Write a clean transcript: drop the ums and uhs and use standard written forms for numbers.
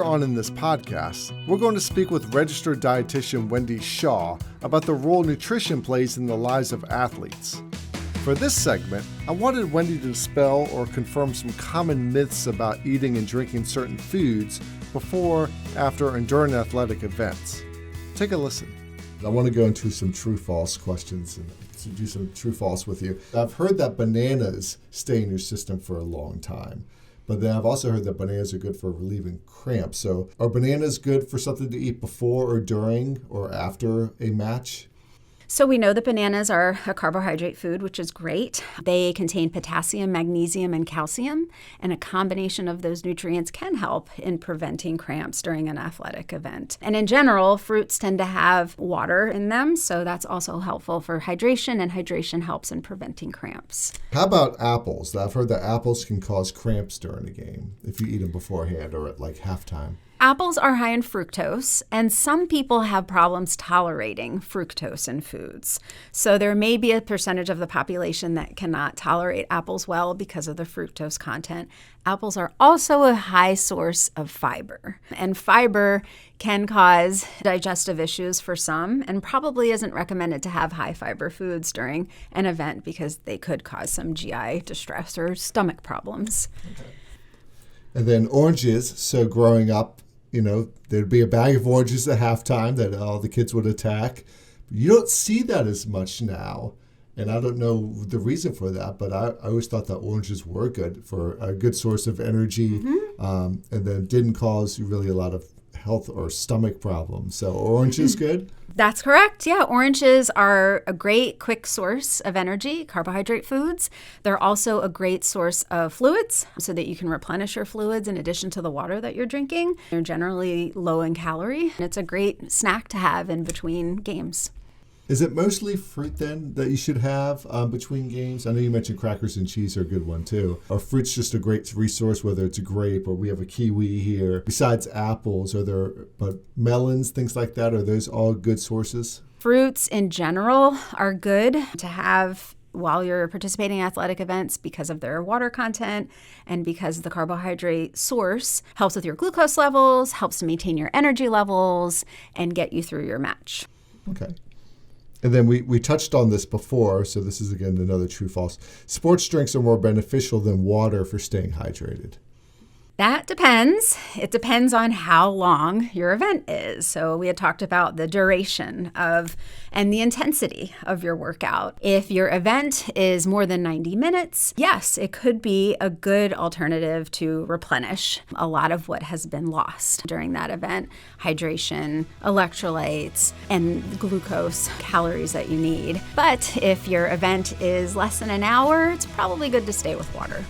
Later on in this podcast, we're going to speak with registered dietitian Wendy Shaw about the role nutrition plays in the lives of athletes. For this segment, I wanted Wendy to dispel or confirm some common myths about eating and drinking certain foods before, after, and during athletic events. Take a listen. I want to go into some true-false questions and to do some true-false with you. I've heard that bananas stay in your system for a long time. But then I've also heard that bananas are good for relieving cramps. So are bananas good for something to eat before or during or after a match? So we know that bananas are a carbohydrate food, which is great. They contain potassium, magnesium, and calcium, and a combination of those nutrients can help in preventing cramps during an athletic event. And in general, fruits tend to have water in them, so that's also helpful for hydration, and hydration helps in preventing cramps. How about apples? I've heard that apples can cause cramps during a game if you eat them beforehand or at like halftime. Apples are high in fructose, and some people have problems tolerating fructose in foods. So there may be a percentage of the population that cannot tolerate apples well because of the fructose content. Apples are also a high source of fiber, and fiber can cause digestive issues for some, and probably isn't recommended to have high fiber foods during an event because they could cause some GI distress or stomach problems. Okay. And then oranges. So growing up, there'd be a bag of oranges at halftime that all the kids would attack. You don't see that as much now. And I don't know the reason for that, but I always thought that oranges were good for a good source of energy, and then didn't cause really a lot of health or stomach problems. So orange is good? That's correct. Yeah, oranges are a great quick source of energy, carbohydrate foods. They're also a great source of fluids so that you can replenish your fluids in addition to the water that you're drinking. They're generally low in calorie, and it's a great snack to have in between games. Is it mostly fruit then that you should have between games? I know you mentioned crackers and cheese are a good one too. Are fruits just a great resource, whether it's a grape or we have a kiwi here? Besides apples, but melons, things like that, are those all good sources? Fruits in general are good to have while you're participating in athletic events because of their water content and because the carbohydrate source helps with your glucose levels, helps to maintain your energy levels, and get you through your match. Okay. And then we touched on this before, so this is, again, another true-false. Sports drinks are more beneficial than water for staying hydrated. That depends. It depends on how long your event is. So we had talked about the duration and the intensity of your workout. If your event is more than 90 minutes, yes, it could be a good alternative to replenish a lot of what has been lost during that event. Hydration, electrolytes, and glucose, calories that you need. But if your event is less than an hour, it's probably good to stay with water.